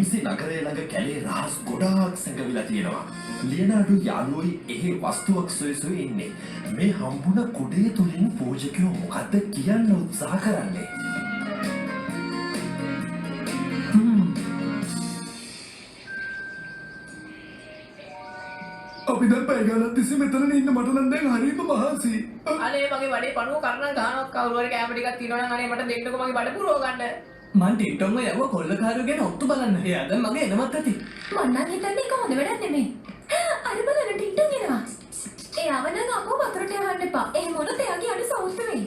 වෙනිසි නගරය ළඟ කැලේ රහස් ගොඩාක් සැඟවිලා තියෙනවා. ලියනාඩු යාළුවෝයි එහි වස්තුවක් සොයසොය ඉන්නේ. මේ හම්බුණ කුඩේ තුලින් පූජකයෝ මොකද්ද කියන්න උත්සාහ කරන්නේ? අපි දැන් පැය ගානක් තිස්සේ මෙතන ඉන්න මට නම් දැන් හරියම මහන්සි. අනේ මගේ වැඩේ පණුව කරන්න ගහනක් කවුරු හරි කැම ටිකක් තියනවා නම් අනේ මට දෙන්නකෝ මගේ බඩ පුරව ගන්න. මං ටික්ටොක්ම යවුවා කොල්ලකාරයෝ ගැන ඔත්තු බලන්න. එයා දැන් මගේ එනවත් ඇති. මං නම් හිතන්නේ ඒක හොඳ වැඩක් නෙමෙයි. අර බලන්න ටික්ටොක් එනවා. එයාව නම් අපෝ වතුරට යවන්න එපා. ඒ මොනද එයාගේ අඩු සෞඛ්‍ය වෙයි.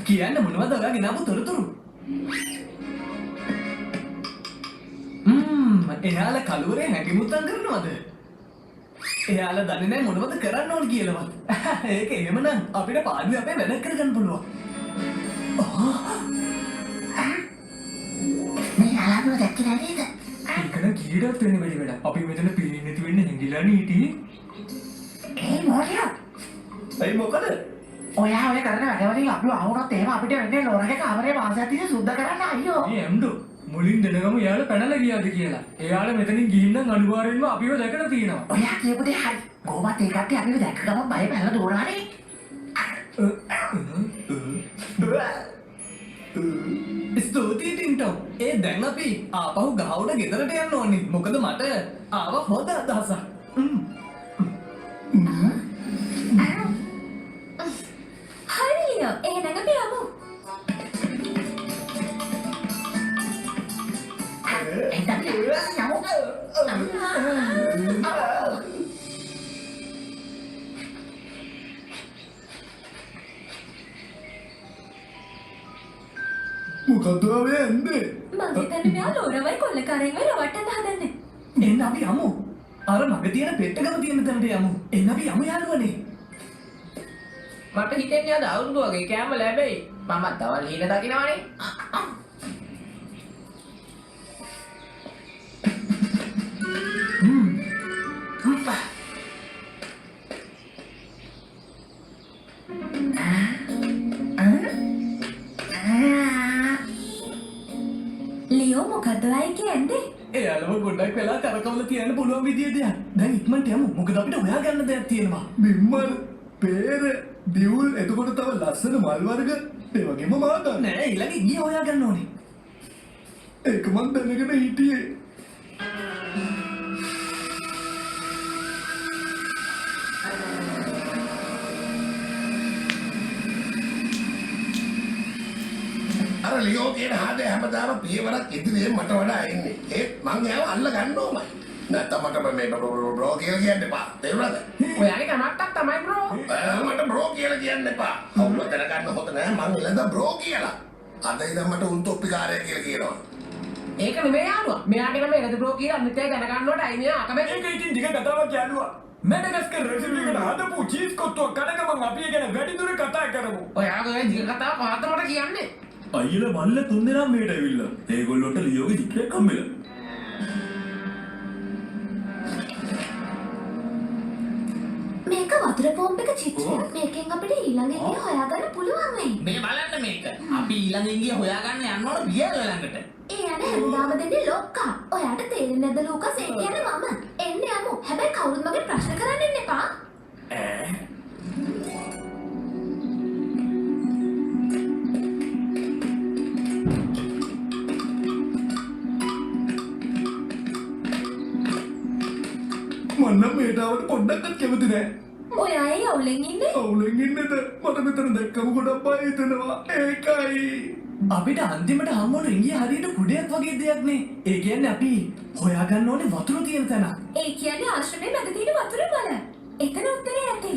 කියන්න මොනවද ඔයාගේ නම තොරතුරු? එයාලා කලුවරේ හැකිමුත්තම් කරනවද? එයාලා දන්නේ නැහැ මොනවද කරන්න ඕන කියලාවත්. ඒක එහෙමනම් අපිට පාඩුවේ අපේ වැඩ කරගන්න පුළුවන්. මේ අලබුව දැක්කේ නේද? ඒකන කීඩත් වෙන වෙලෙ වැඩ. අපි මෙතන පිළිෙන්නේ නැති වෙන්නේ හැංගිලා නීටි. ඒ මොකද? ඇයි මොකද? ඔයා ඔය කරන වැඩවලින් අපිව අහුනොත් එහෙම අපිට වෙන්නේ ලොරගේ කාමරේ වාසය තියලා සුද්ධ කරන්න අයියෝ. මේ ඇම්ඩෝ මුලින් දෙනගම එයාලා පැනලා ගියාද කියලා. එයාලා මෙතනින් ගිහින් නම් අනිවාර්යෙන්ම අපිව දැකලා තියෙනවා. ඔයා කියපු දේ හරි. කොහොමද ඒකට අපිව දැක්ක ගමන් බය පැනලා දෝරානේ. ස්තුතියි ටින්ටෝ. ඒ දැන් අපි ආපහු ගහවුඩ ගෙදරට යන්න ඕනේ. මොකද මට ආව හොඳ අදහසක්. හරි ලියෝ. එහෙනම් අපි යමු. මොකද ඔය එන්නේ? මං හිතන්නේ මෙයා ලෝරවයි කොල්ලකාරයෙක්ව රවට්ටන්න හදන්නේ. එන්න අපි යමු. අර මග තියෙන පෙට්ටගම තියෙන තැනට යමු. එන්න අපි යමු යාළුවනේ. මට හිතෙන්නේ අද අවුරුදු වගේ කැම ලැබෙයි. මම තවල් හීන දකින්නවනේ. ලියෝ මොකද ඔය කියන්නේ? එයාලම ගොඩක් වෙලා කරකවල තියන්න පුළුවන් විදිය දෙයක්. දැන් ඉක්මනට යමු. මොකද අපිට හොයාගන්න දෙයක් තියෙනවා. බිම්මල්, පේර, දියුල් එතකොට තව ලස්සන මල් වර්ග ඒ වගේම මාදා. නෑ ඊළඟ ගිය හොයාගන්න ඕනේ. ඒක මන් දැනගෙන හිටියේ. අර ලියෝ කියන හදේ හැමදාම පියවරක් ඉදිරියේ මට වඩා එන්නේ. ඒත් මං එයාව අල්ල ගන්න ඕමයි. නැත්නම් මට මේ බ්‍රෝ කියලා කියන්න එපා. තේරුණාද? ඔයාගේ කමක්ක් තමයි බ්‍රෝ. මට බ්‍රෝ කියලා කියන්න එපා. කවුරුත් දැනගන්න හොඳ නෑ මං ඉලද බ්‍රෝ කියලා. අද ඉඳන් මට උන්තොප්පිකාරය කියලා කියනවා. ඒක නෙමෙයි යාළුවා. මෙයාගේ නම එනද බ්‍රෝ කියලා අනිත්‍යය දැනගන්න ඕට අයි මෙයා අකමැති. ඒක ඉතින් දිග කතාවක් යාළුවා. මැඩගස්කර් රෙසිපි එකට හදපු චීස් කොත්තුව කනගමන් අපි ගැන වැඩි දුර කතා කරමු. ඔයාගේ ඔය දිග කතාව කොහොමද මට කියන්නේ? අයියලා මල්ල තුන් දෙනා මේට ඇවිල්ලා. ඒගොල්ලොන්ට ලියෝගේ දික්කයක් හම්බෙලා. මේක වතුර පොම්ප් එක චිත්‍රයක්. මේකෙන් අපිට ඊළඟ එළිය හොයාගන්න පුළුවන් වෙයි. මේ බලන්න මේක. අපි ඊළඟ ගිය හොයාගන්න යන්න ඕන බියර් ළඟට. ඒ යන හැමදාම දෙන්නේ ලොක්කා. ඔයාට තේරෙන්නේ නැද්ද ලූකස්? ඒ කියන්නේ මම. එන්න යමු. හැබැයි කවුරුත් මගෙන් ප්‍රශ්න කරන්න ඉන්න එපා. මන් නම් මේටාවට පොඩ්ඩක්වත් කැමති නෑ. ඔයා ඒ අවුලෙන් ඉන්නේ? අවුලෙන් ඉන්නේද? මට මෙතන දැක්කම ගොඩක් බය හිතෙනවා. ඒකයි. අපිට අන්තිමට හම්බුන ඉංගිය හරියට කුඩයක් වගේ දෙයක් නේ. ඒ කියන්නේ අපි හොයාගන්න ඕනේ වතුර තියෙන තැන. ඒ කියන්නේ ආශ්‍රමයේ මැද තියෙන වතුර බල. එතන උත්තරේ ඇති.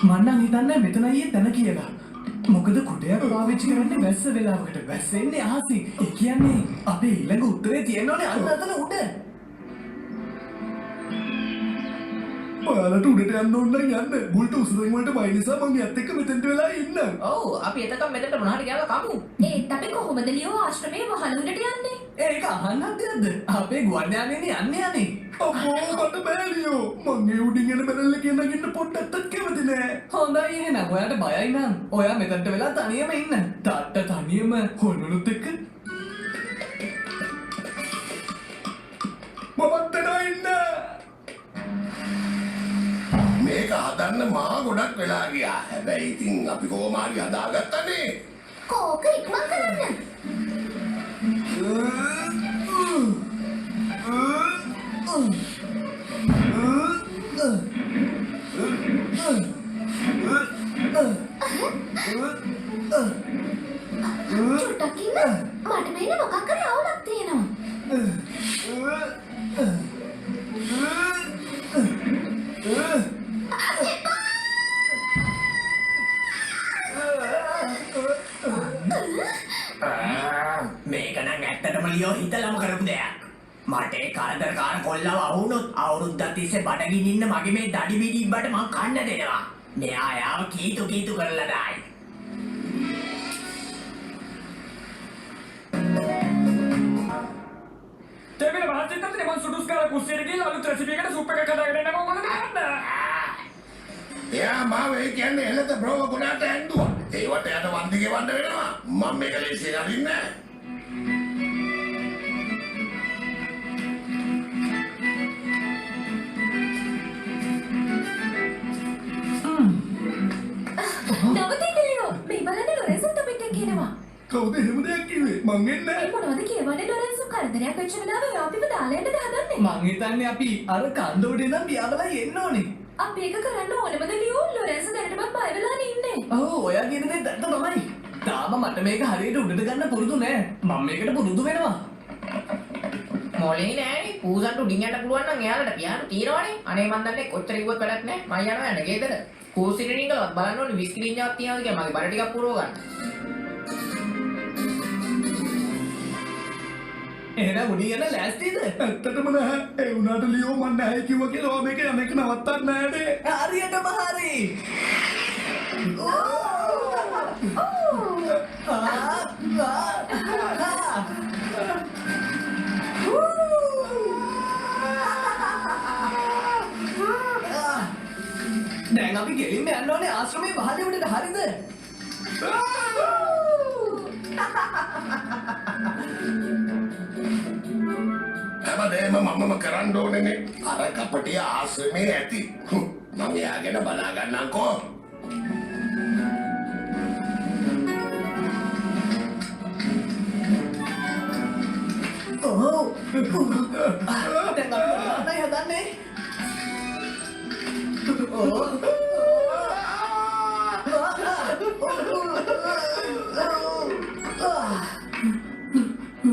මම නම් හිතන්නේ මෙතන අයියේ තැන කියලා. මොකද කුඩයක් පාවිච්චි කරන්නේ වැස්ස වෙලාවකට. වැස්ස එන්නේ අහසින්. ඒ කියන්නේ අපේ ඊළඟ උත්තරේ තියෙනෝනේ අන්න අතන උඩ. ඔයාලට උඩට යන්න ඕන නම් යන්න. බුල්ට උසුරෙන් වලට බය නිසා මම යත් එක්ක මෙතෙන්ට වෙලා ඉන්නම්. ඔව් අපි එතකම් මෙතනට මොනවාරි ගාලා කමු. ඒත් අපි කොහොමද ලියෝ ආශ්‍රමයේ වහල උඩට යන්නේ? ඒක අහන්නත් දෙයක්ද? අපේ ගුවන් යානේනේ යන්නේ. අම්මෝ මට බෑලියෝ මං ඒ උඩින් එන බැලල්ල කියන නගින්න පොඩ්ඩක්වත් කැමති නෑ. හොඳයි එහෙනම් ඔයාට බයයි නම් ඔයා මෙතනට වෙලා තනියම ඉන්න. තාත්තා තනියම හොනුනුත් එක්ක. මමත් එනවා ඉන්න. මේක හදන්න මා ගොඩක් වෙලා ගියා. හැබැයි ඉතින් අපි කොහොම හරි හදාගත්තනේ. කෝක ඉක්මන් කරන්න. චුට්ටක් ඉන්න. මට මේන මොකක් කරේ අවුලක් තියෙනවා. මේක නම් ඇත්තටම ලියෝ හිතලම කරපු දෙයක්. මට ඒ කරදරකාර කොල්ලව අහුනොත් අවුරුද්දක් තිස්සේ බඩගින්න ඉන්න මගේ මේ දඩි බිඩි ඉබ්බට මං කන්න දෙනවා. මෙයා යාව කීතු කීතු කරලා දායි. තේබිල මහත්තයෙක් තමයි මං සුඩුස් කාලා කුස්සියට ගිහලා අලුත් රෙසිපි එකට සූප් එකක් හදාගෙන එනවා මොකද කරන්නේ? එයා මාව ඒ කියන්නේ එළත බ්‍රෝව ගොඩට ඇන්දුවා. ඒවට යට වන්දි ගෙවන්න වෙනවා. මම මේක ලේසියෙන් අරින්නේ නැහැ. නවතින්න ලියෝ. මේ බලන්න ලොරෙන්සෝ අපිට කියනවා. කවුද එහෙම දෙයක් කිව්වේ? මං එන්නේ ඒ නෑ. මොනවද කියවන්නේ ලොරෙන්සෝ කරදරයක් වෙච්ච වෙලාවෙ අපිව දාලා යන්නද හදන්නේ? මං හිතන්නේ අපි අර කන්ද උඩ ඉඳන් පියාඹලා එන්න ඕනේ. අපි ඒක කරන්න ඕනෙමද ලියෝ? ලොරෙන්සෝ දැනටමත් බය වෙලානේ ඉන්නේ. ඔව් ඔයා කියන දේ ඇත්ත තමයි. තාම මට මේක හරියට උඩට ගන්න පුරුදු නෑ. මම මේකට පුරුදු වෙනවා. මොලේ නෑනේ. පූසන්ට උඩින් යන්න පුළුවන් නම් එයාලට පියානෝ තියෙනවනේ. අනේ මන් දන්නේ කොච්චර කිව්වත් වැඩක් නෑ. මම යනවා යන්න ගෙදර. කෝසිරින් ගලවත් බලන්න ඕනේ විස්ක්‍රීන් එකක් තියනවද කියලා මගේ බඩ ටිකක් පුරව ගන්න. එහෙනම් උඩින් යන්න ලෑස්තිද? ඇත්තටම නැහැ. ඒ වුණාට ලියෝ මං නැහැ කිව්වා කියලා මේක යන්නේක නවත්තන්න නෑනේ. හරියටම හරි. දැන් අපි ගෙලින්ම යන්න ඕනේ ආශ්‍රමයේ වහලේ උඩට හරිද? හැමදේම මමම කරන්න ඕනේනේ. අර කපටිය ආශ්‍රමේ ඇති. මම එයා ගැන බලා ගන්නම්කෝ. ඔව්. දැන් අපි හදන්නේ.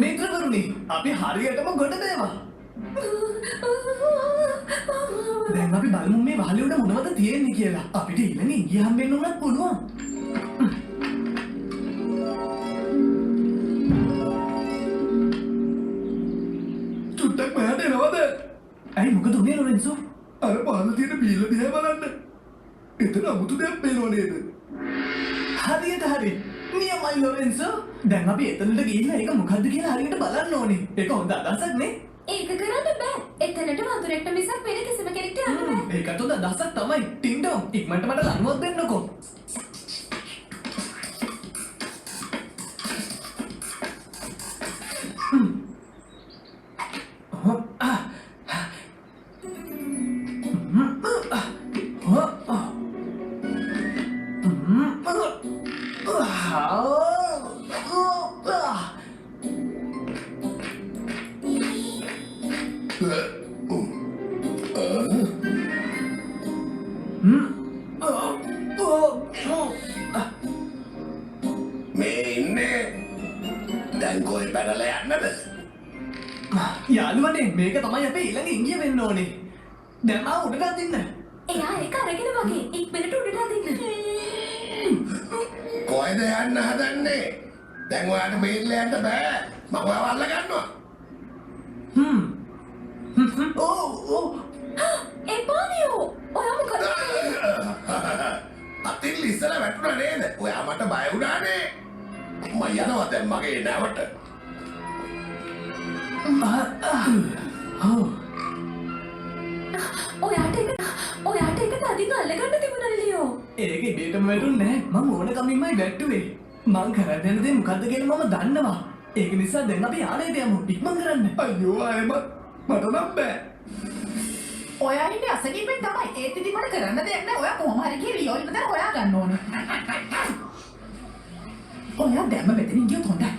මිත්‍රවරුනි අපි හරියටම ගොඩ බෑවා. දැන් අපි බලමු මේ වහලේ උඩ මොනවද තියෙන්නේ කියලා. අපිට ඊළඟ ගියහම වෙන්න උනත් පුළුවන්. චුට්ටක් මෙහාට එනවද? ඇයි මොකද උනේ ලොරෙන්සෝ? අර පහළ තියෙන බීල දිහා බලන්න. එතන අමුතු දෙයක් පේනව නේද? හරියට හරි. නියමයි ලොරෙන්සෝ. දැන් අපි එතනට ගිහිල්ලා ඒක මොකද්ද කියලා හරියට බලන්න ඕනේ. ඒක හොඳ අදහසක් නේ? ඒක කරන්න බෑ. එතනට වතුරෙක්ට මිසක් වෙන කිසිම කෙනෙක්ට යන්න බෑ. ඒකට හොඳ අදහසක් තමයි. ටින්ටෝ ඉක්මනට මට ලණුවක් දෙන්නකෝ. මේ ඉන්නේ දැන් කොහෙ පැනලා යන්නද? යාළුවනේ මේක තමයි අපේ ඊළඟ ඉංගිය වෙන්න ඕනේ. දැන් ආ උඩට අදින්න. එයා ඒක අරගෙන වගේ ඉක්මනට උඩට අදින්න. කොහෙද යන්න හදන්නේ? දැන් ඔයාට බේරලා යන්න බෑ. මම ඔයාව අල්ල ගන්නවා. එපා ලියෝ. ඔයා මොකද? අතින් ඉස්සර වැටුණා නේද? ඔයා මට බය වුණානේ. මම යනවා දැන් මගේ නැවට. තදින් අල්ලගන්න තිබුණා ලියෝ. ඒක ඉබේටම වැටුන්නේ නැහැ. මම ඕන කමින්මයි වැට්ටුවේ. මං කරන්න යන දේ මොකද්ද කියලා මම දන්නවා. ඒක නිසා දැන් අපි ආලයට යමු. ඉක්මන් කරන්න. අයියෝ අයමත් මට නම් බෑ. ඔයා ඉන්නේ අසනීපෙන් තමයි. ඒත් ඉතින් මට කරන්න දෙයක් නැහැ. ඔයා කොහොම හරි ගිහලා ලියෝ ඉන්න තැන හොයා ගන්න ඕනේ. ඔයා දැම්ම මෙතනින් ගියොත් හොඳයි.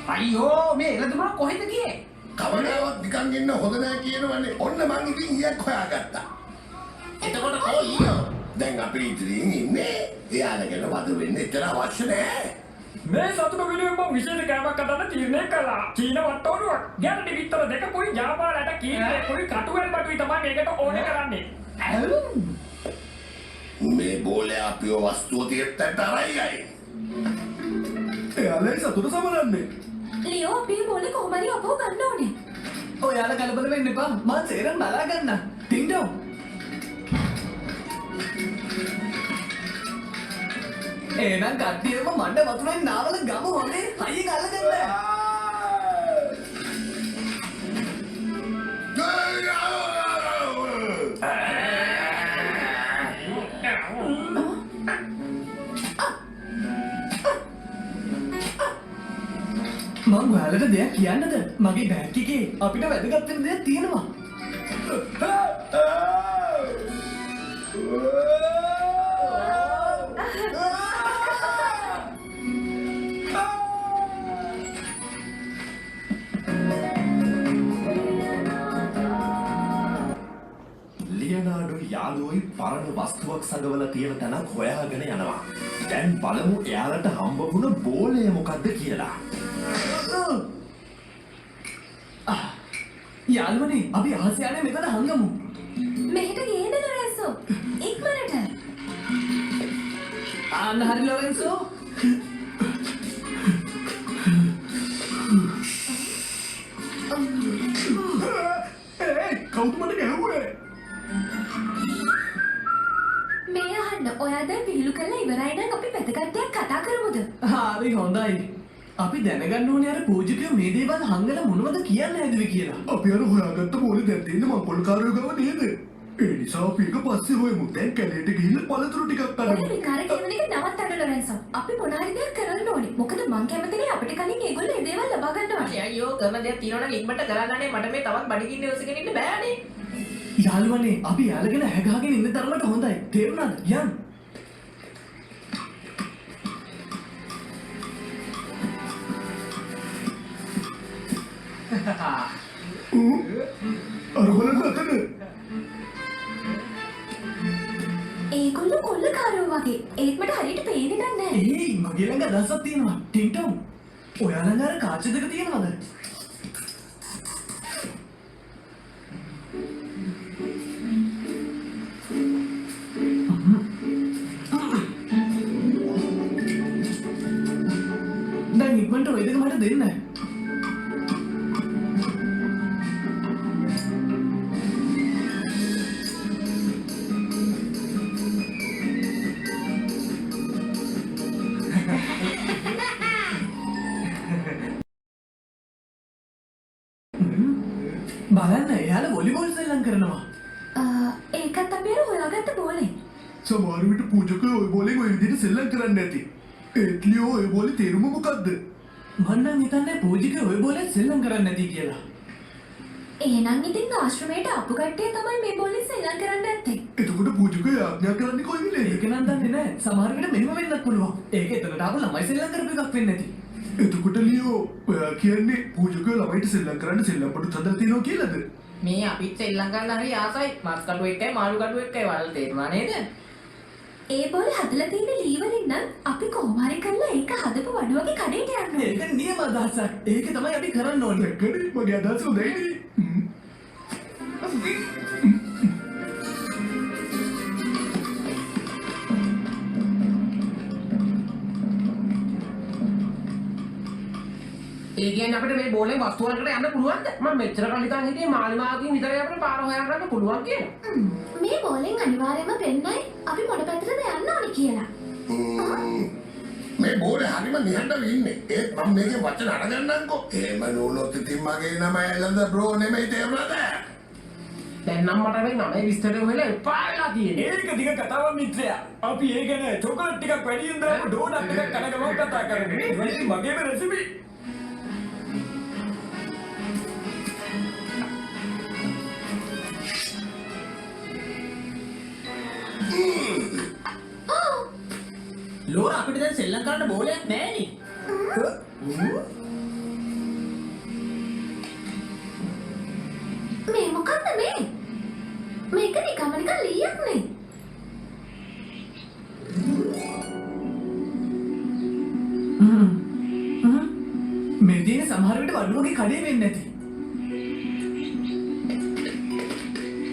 අයියෝ මේ එළදෙනා කොහෙද ගියේ? කවදාවත් නිකන් ඉන්න හොඳ නෑ කියනවනේ. ඔන්න මං ඉතින් ඊයක් හොයාගත්තා. එතකොට කොයි ඊයෝ? දැන් අපි ඉදිරියෙන් ඉන්නේ. එයාලගෙන වද වෙන්න එච්චර අවශ්‍ය නෑ. මේ සතුට වෙනුවෙන් මම විශේෂ කෑමක් හදන්න තීරණය කළා. චීන වට්ටෝරුවක්. ගැරඩි විතර දෙකකුයි ජාපානට කීයකුයි කටුවැල් බඩුයි තමයි මේකට ඕනේ කරන්නේ. මේ බෝලේ අපිව වස්තුව තියත්තට අරයි. එයාලයි සතුට සමරන්නේ. ලියෝ අපි මොලේ කොහොම හරි අපව ගන්න ඕනේ. ඔයාලා කලබල වෙන්න එපා. මම සේරම බලා ගන්න. ටින්ටෝ. එහෙනම් කට්ටියම මණ්ඩ වතුරෙන් නාවල ගමු හොඳේ. හයියෙන් අල්ලගන්න. මම ඔයාලට දෙයක් කියන්නද? මගේ බෑග් එකේ අපිට වැදගත් වෙන දෙයක් තියෙනවා. ලියනාඩු යාළුවෝයි පරණ වස්තුවක් සඟවලා තියෙන තැනක් හොයාගෙන යනවා. දැන් බලමු එයාලට හම්බ වුණ බෝලය මොකද්ද කියලා. යාළුවනේ අපි ආසියානේ මෙතන හංගමු. මෙහෙට ගේන්න ලොරෙන්සෝ. ඉක්මනට. ආන්න හරි ලොරෙන්සෝ. කවුද මට ගැහුවේ? මේ අහන්න ඔයා දැන් විහිළු කරලා ඉවරයි නම් අපි වැදගත් දෙයක් කතා කරමුද? හරි හොඳයි. අපි දැනගන්න ඕනේ අර පූජකයෝ මේ දේවල් හංගලා මොනවද කියන්න හැදුවේ කියලා. අපි අර හොයාගත්ත බෝලේ දැන් තියෙන්නේ මංකොල්කාරයෝ ගාව නේද? ඒ නිසා අපි එක පස්සේ හොයමු. දැන් කැලේට ගිහිල්ලා පළතුරු ටිකක් ඔය අරමු. විකාර කියන එක නවත්තන්න ලොරෙන්සෝ. අපි මොන හරි දෙයක් කරන්න ඕනේ. මොකද මං කැමතිනේ අපිට කලින් ඒගොල්ලෝ ඒ දේවල් ලබා ගන්න ඕනේ. අයියෝ කරන දෙයක් තියෙනවා නම් ඉක්මනට කරගන්නේ. මට මේ තවත් බඩගින්න ඉවසගෙන ඉන්න බෑනේ. යාළුවනේ අපි යාළගෙන හැගාගෙන ඉන්න තරමට හොඳයි. තේරුණාද? යන්. අර බලන්න අතන. ඒගොල්ලෝ කොල්ලකාරයෝ වගේ. ඒත් මට හරියට පේන්නේ නැහැ. ඒයි මගේ ළඟ අදහසක් තියෙනවා. ටින්ටෝ. ඔයාලා ළඟ අර කාච දෙක තියෙනවද? දැන් ඉක්මනට ඔය දෙක මට දෙන්න. බලන්න එයාලා වොලිබෝල් සෙල්ලම් කරනවා. ඒකත් අපි අර හොයාගත්ත බෝලේ. සමහර විට පූජකයෝ ওই බෝලෙන් ওই විදිහට සෙල්ලම් කරන්නේ නැති. ඒත් ලියෝ ওই බෝලේ තේරුම මොකද්ද? මම නම් හිතන්නේ පූජකයෝ ඔය බෝලෙන් සෙල්ලම් කරන්නේ නැති කියලා. එහෙනම් ඉතින් ආශ්‍රමයට ආපු කට්ටිය තමයි මේ බෝලෙන් සෙල්ලම් කරන්න ඇත්තේ. එතකොට පූජකයෝ ආඥා කරන්නේ කොයි වෙලේද? ඒක නම් දන්නේ නැහැ. සමහර විට මෙහෙම වෙන්නත් පුළුවන්. ඒක එතනට ආපු ළමයි සෙල්ලම් කරපු එකක් වෙන්නේ නැති. එතකොට ලියෝ ඔයා කියන්නේ පූජකයෝ ළමයිට සෙල්ලම් කරන්න සෙල්ලම් පටු හදලා තියෙනවා කියලාද? මේ අපිත් ශ්‍රී ලංකාවට හරි ආසයි. මස් කටු එකයි මාළු කටු එකයි වල තේරුණා නේද? ඒ බෝලේ හදලා තියෙන ලී වලින් නම් අපි කොහොම හරි කරලා ඒක හදපු වඩුවගේ කඩේට යන්න ඕනේ. ඒක නියම අදහසක්. ඒක තමයි අපි කරන්න ඕනේ. දැක්කනේ මගේ අදහස හොඳයිනේ. ඒ කියන්නේ අපිට මේ බෝලෙන් වස්තු වලකට යන්න පුළුවන්ද? මම මෙච්චර කල් හිතන් හිටියේ මාලිමාවකින් විතරයි අපිට පාර හොයාගන්න පුළුවන් කියලා. මේ බෝලෙන් අනිවාර්යයෙන්ම පෙන්නයි අපි මොන පැත්තටද යන්න ඕනේ කියලා. මේ බෝලේ හරිම නිහඬව ඉන්නේ. ඒත් මම මේකේ වචන අරගන්නම්කෝ. එහෙම නෝනොත් ඉතින් මගේ නම එළඳ බ්‍රෝ නෙමෙයි තේරුණාද? දැන් නම් මට මේ නමේ විස්තර හොයලා එපා වෙලා තියෙන්නේ. ඒක ටික කතාවක් මිත්‍රයා. අපි ඒ ගැන චොකලට් ටිකක් වැඩියෙන් දාමු ඩෝනට් එකක් කන ගමන් කතා කරමු. මේක මගේම රෙසිපි. ලෝර අපිට දැන් සෙල්ලම් කරන්න බෝලයක් නැහැ මේ මොකක්ද මේ? මේක නිකම්ම නිකන් ලීයක් නේ. මේ දිනේ සමහර විට වඩුවගේ කඩේ වෙන්නේ නැති.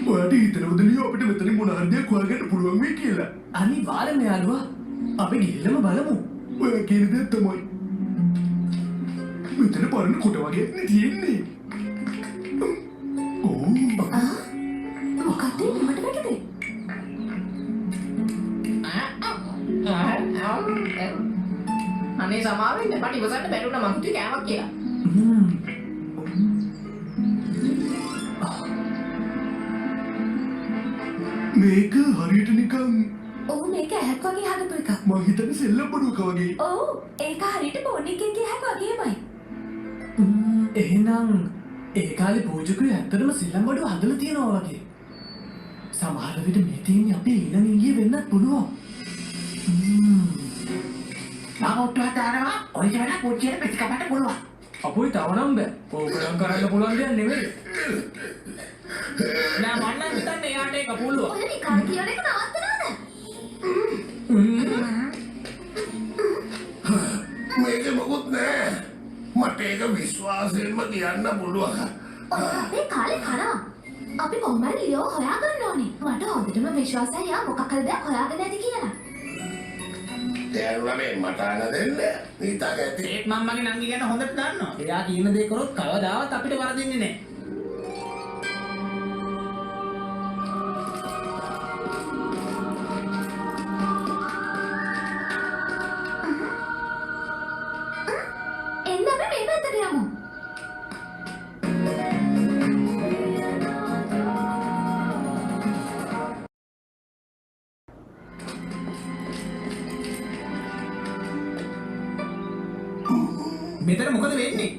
ඔයාට හිතනවද ලියෝ අපිට මෙතනින් මොන හරි දෙයක් හොයාගන්න පුළුවන් වෙයි කියලා? අනිවාර්යයෙන්ම යාළුවා. අපි ගිහිල්ලාම බලමු. ඔයා කියන දේ තමයි. මෙතන පරණ කොට වගේ නේ තියෙන්නේ. ඕ මොකක්ද මට වැටුනේ? අනේ සමාවෙන්න මට ඉවසන්න බැරුණා මං හිතුවේ කෑමක් කියලා. මේක හරියට නිකන් ඔව් මේක ඇහක් වගේ හදපු එකක්. මං හිතන්නේ සෙල්ලම් බඩුවක වගේ. ඔව් ඒක හරියට බොන්නික්ගේ ඇහක් වගේමයි. එහෙනම් ඒ කාලේ පූජකයෝ ඇත්තටම සෙල්ලම් බඩුව හදලා තියනවා වගේ. සමහර විට මේ තියෙන්නේ අපේ ඊළඟ ඊයේ වෙන්නත් පුළුවන්. මම ඔට්ටුව දානවා. ඔය ජන පොච්චියට පිටිකපට පුළුවන්. අපොයි තව නම් බෑ. ඕකනම් කරන්න පුළුවන් දෙයක් නෙමෙයි. නෑ මම නම් හිතන්නේ එයාට ඒක පුළුවන්. ඔය නිකන් කියන එක නවත්තනවද? මේක මොකුත් නෑ. මට ඒක විශ්වාසයෙන්ම කියන්න පුළුවන්. ඔය අපේ කාලේ කරා. අපි කොහොම හරි ලියෝ හොයාගන්න ඕනේ. මට හොඳටම විශ්වාසයි යා මොකක් හරි දෙයක් හොයාගෙන ඇති කියලා. දැන් ළමේ මට අන දෙන්න. නීතා ගැති. ඒත් මම මගේ නංගි ගැන හොඳට දන්නවා. එයා කියන දේ කරොත් කවදාවත් අපිට වරදින්නේ නෑ. එන්න අපි මේ පැත්තට යමු. මෙතන මොකද වෙන්නේ?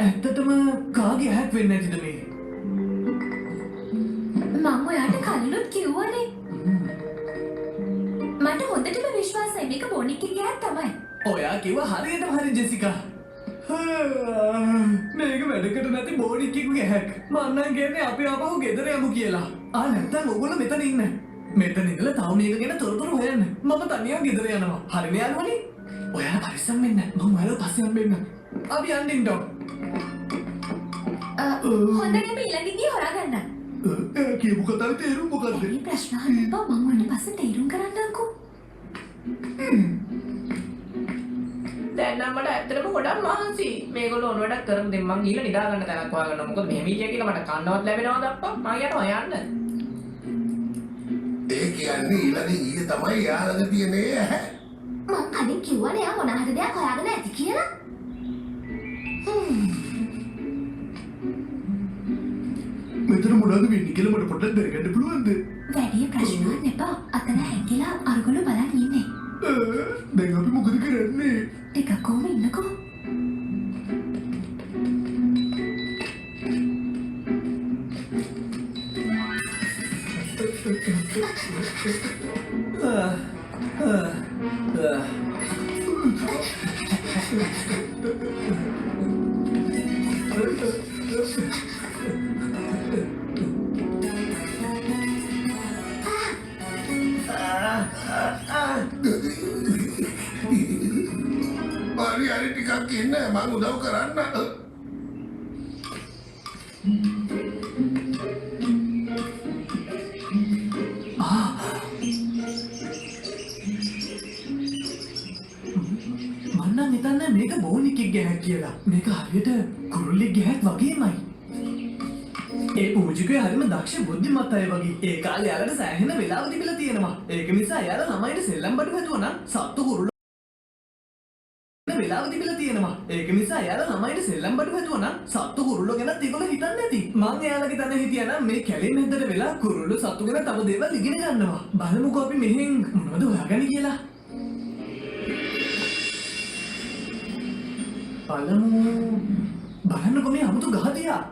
ඇත්තටම කාගේ ඇහක් වෙන්නේ නැතිද මේ? මම ඔයාට කලිනුත් කිව්වනේ. මට හොඳටම විශ්වාසයි මේක බොනික්ගේ ඇහක් තමයි. ඔයා කිව්වා හරියටම හරි ජෙසිකා. මේක වැඩකට නැති බෝනික්කෙකුගේ ඇහක්. මම නම් කියන්නේ අපි ආපහු ගෙදර යමු කියලා. නැත්තම් ඔයගොල්ලෝ මෙතන ඉන්න. මෙතන ඉඳලා තව මේක ගැන තොරතුරු හොයන්න. මම තනියම ගෙදර යනවා. හරිද යාළුවනේ? ඔයා පරිස්සම් වෙන්න. මම ඔයාලව පස්සේ හම්බෙන්න. අපි යන්න ඩො. හොඳට අපි ඊළඟදී හොයාගන්න. කියපු කතාවේ තේරුම මොකද්ද? මේ ප්‍රශ්න අහන්න එපා. මම ඔන්න පස්සේ තීරුම් කරන්නම්කෝ. දැන් නම් මට ඇත්තටම ගොඩක් මහන්සි. මේගොල්ලෝ ඕන වැඩක් කරමු දෙන්න මං ගිහලා නිදා ගන්න තැනක් හොයාගන්න. මොකද මෙහෙම ඉන්නේ කියලා මට කන්නවත් ලැබෙනවද අප්පා? මං යනවා යන්න. ඒ කියන්නේ ඊළඟ ඊයේ තමයි යාළඟ තියෙන්නේ. මං කලින් කිව්වනේ යා මොන හරි දෙයක් හොයාගෙන ඇති කියලා. මෙතන මොනවද වෙන්නේ කියලා මට පොඩ්ඩක් දැනගන්න පුළුවන්ද? වැඩි ප්‍රශ්න අහන්න එපා. අතන හැංගිලා අරගොල්ලෝ බලන් ඉන්නේ. දැන් අපි මොකද කරන්නේ? ටිකක් කොහොම ඉන්නකෝ. හරි ටිකක් ඉන්න මං උදව් කරන්න. මන්නම් හිතන්නේ මේක බෝනික්කෙක්ගේ ඇහක් කියලා. මේක හරියට කුරුල්ලෙක්ගේ ඇහක් වගේමයි. ඒ පූජකයෝ හරිම දක්ෂ බුද්ධිමත් අය වගේ. ඒ කාලේ යාළුවට සෑහෙන වෙලාව තිබිලා තියෙනවා. ඒක නිසා යාළුවා ළමයින්ට සෙල්ලම් බඩු හැදුවා නම් සත්තු කුරුල්ල වෙලාව තිබිලා තියෙනවා. ඒක නිසා එයාලා ළමයින්ට සෙල්ලම් බඩු හැදුවා නම් සත්තු කුරුල්ලෝ ගැනත් ඒගොල්ලෝ හිතන්නේ නැති. මං එයාලගේ තන හිටියා නම් මේ කැලේ මැද්දට වෙලා කුරුල්ලෝ සත්තු ගැන තව දේවල් ඉගෙන ගන්නවා. බලමුකෝ අපි මෙහෙන් මොනවද හොයාගන්නේ කියලා. බලන්නකො මේ අමුතු ගහ දිහා.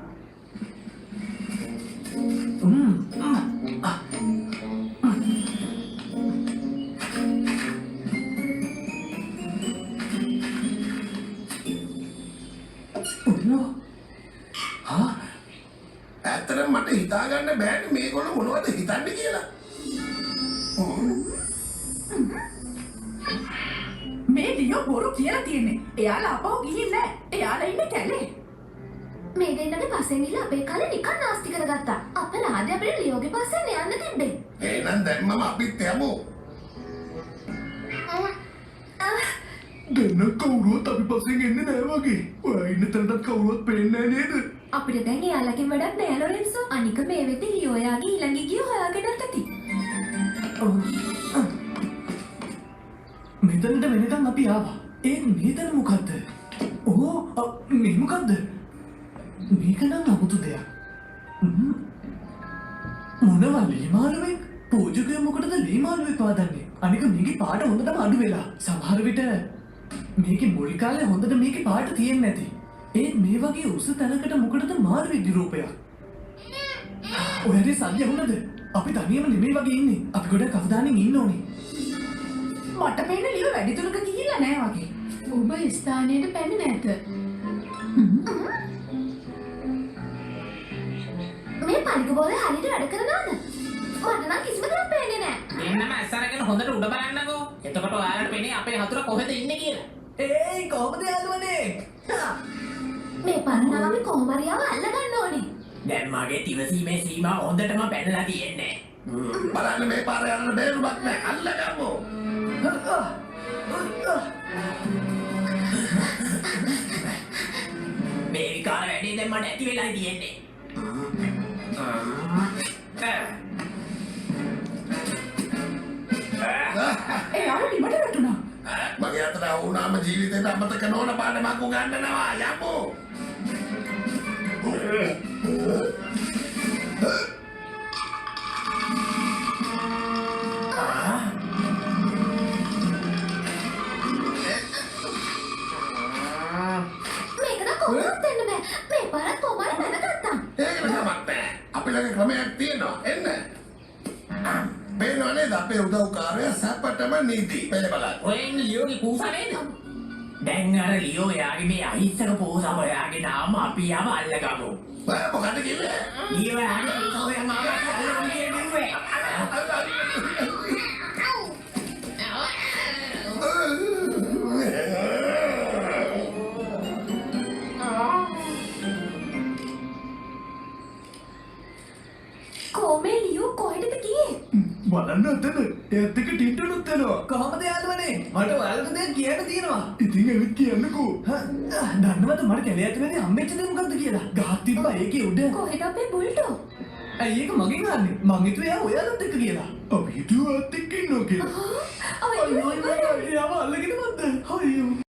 ඇත්තටම මට හිතා ගන්න බෑනේ මේගොල්ලෝ මොනවද හිතන්නේ කියලා. මේ ලියෝ බොරු කියලා තියෙන්නේ. එයාලා අපව ගිහින් නැහැ. එයාලා ඉන්නේ කැලේ. මේ දෙන්නගේ පස්සෙන් ගිහලා අපේ කාලේ නිකන් නාස්ති කරගත්තා. අපලාදී අපිට ලියෝගේ පස්සෙන් යන්න තිබ්බේ. එහෙනම් දැන් මම අපිත් යමු. දෙන්න කවුරුවත් අපි පස්සෙන් එන්නේ නැහැ වගේ. ඔයා ඉන්න තැනටත් කවුරුවත් පේන්නේ නැහැ නේද? අපිට දැන් එයාලගෙන් වැඩක් නෑ ලොරෙන්සෝ. අනික මේ වෙද්දි ලියෝ එයාගේ ඊළඟ ගිය හොයාගෙනත් ඇති. මෙතනට වෙනකන් අපි ආවා. මෙතන මොකද්ද? මේ මොකද්ද? මේක නම් අමුතු දෙයක්. මොනවා ලීමාළුවෙක්? පූජකයෝ මොකටද ලීමාළුවෙක් පාදන්නේ? අනික මේකේ පාට හොඳටම අඩු වෙලා. සමහර විට මේකේ මුල් කාලේ හොඳට මේකේ පාට තියෙන්නේ නැති. මේ වගේ උස තැනකට මොකටද මාළුවෙක්ගේ රූපයක්? ඔයදී සද්ද වුණද? අපි තනියම නෙමෙයි වගේ ඉන්නේ. අපි ගොඩක් අවධානයෙන් ඉන්න ඕනේ. මට පේන ලියෝ වැඩි දුරක ගිහිල්ලා නැහැ වගේ. ඔබ ස්ථානයට පැමිණ ඇත. මේ පණික බෝලේ හරියට වැඩ කරනවද? මට නම් කිසිම දෙයක් පේන්නේ නැහැ. දෙන්නම ඇස්සරගෙන හොඳට උඩ බලන්නකෝ. එතකොට ඔයාලට පේන්නේ අපේ හතුර කොහෙද ඉන්නේ කියලා. කොහොමද යාළුවනේ? මේ පරණාමි කොහොම හරි ආව අල්ල ගන්න ඕනේ. දැන් මගේ තිවසීමේ සීමාව හොඳටම පැනලා තියෙන්නේ. බලන්න මේ පාර යන්න බේරුමක් නැහැ. අල්ලගමු. මේ විකාර වැඩේ දැන් මට ඇති වෙලා තියෙන්නේ. එයාලා බිමට වැටුණා. මගේ අතට වුණාම ජීවිතේට අමතක නොවන පාඩමක් උගන්වනවා. යමු. මේක නම් කොහොමද දෙන්න බෑ. මේ පාරත් කොහොම හරි දැනගත්තා. ඒක නමක් බෑ. අපි ළඟ ක්‍රමයක් තියෙනවා. එන්න. පේනවා නේද අපේ උදව්කාරයා සැපටම නීති. බලන්න. ඔය ඉන්නේ ලියෝගේ පූසා නේද? දැන් අර ලියෝ යාගේ මේ අහිංසක පූසා හොයාගෙන ආවම අපි යව අල්ලගමු. මොකද කිව්වේ? ලියෝ යාගේ පූසා හොයාගෙන ආවම අල්ලගමු කියන්නේ. කොහොමද ලියෝ කොහෙටද ගියේ? බලන්න අතන එයත් එක ටින්ටනුත් එනවා. කොහොමද යාළුවනේ? මට ඔයාලට දෙයක් කියන්න තියෙනවා. ඉතින් ඇවිත් කියන්නකෝ. දන්නවද මට කැලේ ඇතුලේ හම්බෙච්ච දේ මොකද්ද කියලා? ගහක් තිබ්බා ඒකේ උඩ. කොහෙද අපේ බුල්ටෝ? ඇයි ඒක මගෙන් අහන්නේ? මං හිතුවේ එයා ඔයාලත් එක්ක කියලා. අපි හිතුවත් එක්ක ඉන්නවා කියලා. අයියෝ එයාව අල්ලගෙන මන්ද? අයියෝ